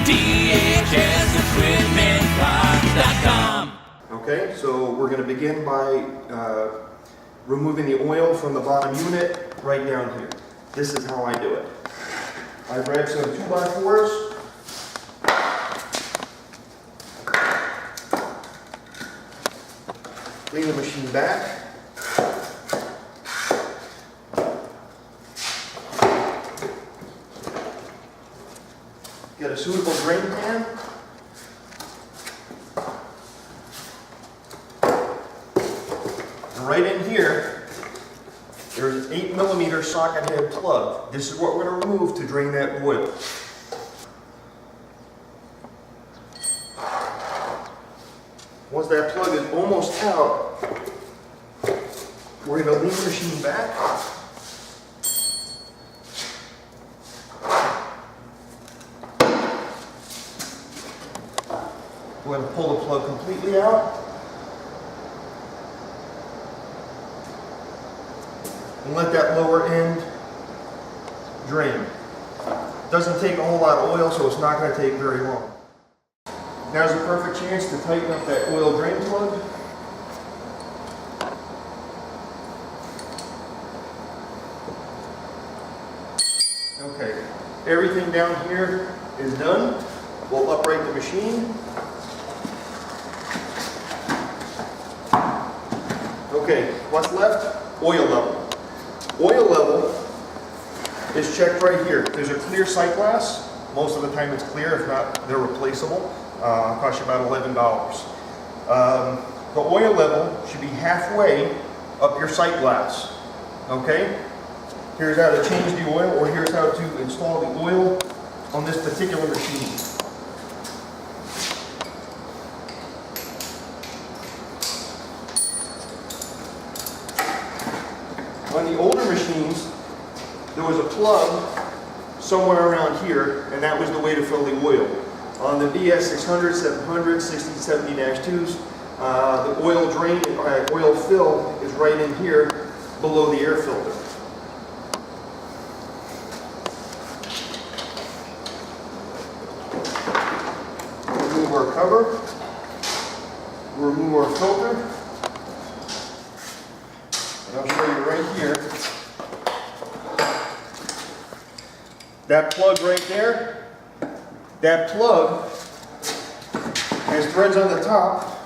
DHSEquipmentparts.com. Okay, so we're going to begin by removing the oil from the bottom unit right down here. This is how I do it. I grab some 2x4s. Lean the machine back. Get a suitable drain pan. And right in here, there's an 8mm socket head plug. This is what we're going to remove to drain that oil. Once that plug is almost out, we're going to lean the machine back. We're going to pull the plug completely out. And let that lower end drain. It doesn't take a whole lot of oil, so it's not going to take very long. Now's a perfect chance to tighten up that oil drain plug. Okay, everything down here is done. We'll upright the machine. Okay, what's left? Oil level. Oil level is checked right here. There's a clear sight glass. Most of the time it's clear. If not, they're replaceable. Cost you about $11. The oil level should be halfway up your sight glass. Okay? Here's how to change the oil, or here's how to install the oil on this particular machine. On the older machines, there was a plug somewhere around here, and that was the way to fill the oil. On the BS 600, 700, 6070-2s, the oil drain, oil fill is right in here below the air filter. Remove our cover, remove our filter. I'll show you right here. That plug right there, that plug has threads on the top.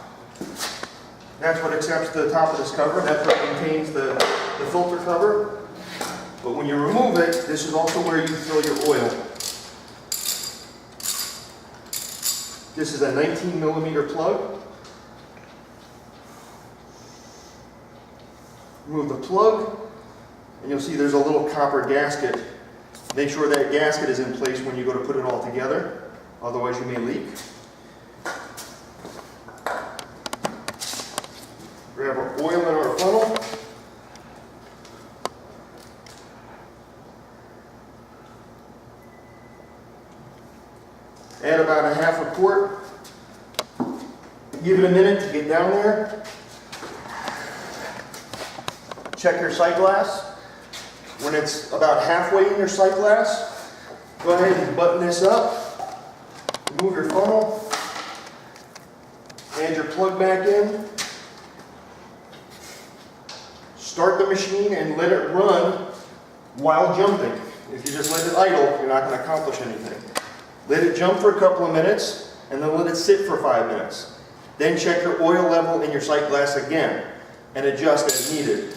That's what accepts the top of this cover. That's what contains the filter cover. But when you remove it, this is also where you fill your oil. This is a 19mm plug. Remove the plug, and you'll see there's a little copper gasket. Make sure that gasket is in place when you go to put it all together, otherwise you may leak. Grab our oil in our funnel. Add about a half a quart. Give it a minute to get down there. Check your sight glass. When it's about halfway in your sight glass, go ahead and button this up. Remove your funnel. Add your plug back in. Start the machine and let it run while jumping. If you just let it idle, you're not going to accomplish anything. Let it jump for a couple of minutes, and then let it sit for 5 minutes. Then check your oil level in your sight glass again, and adjust as needed.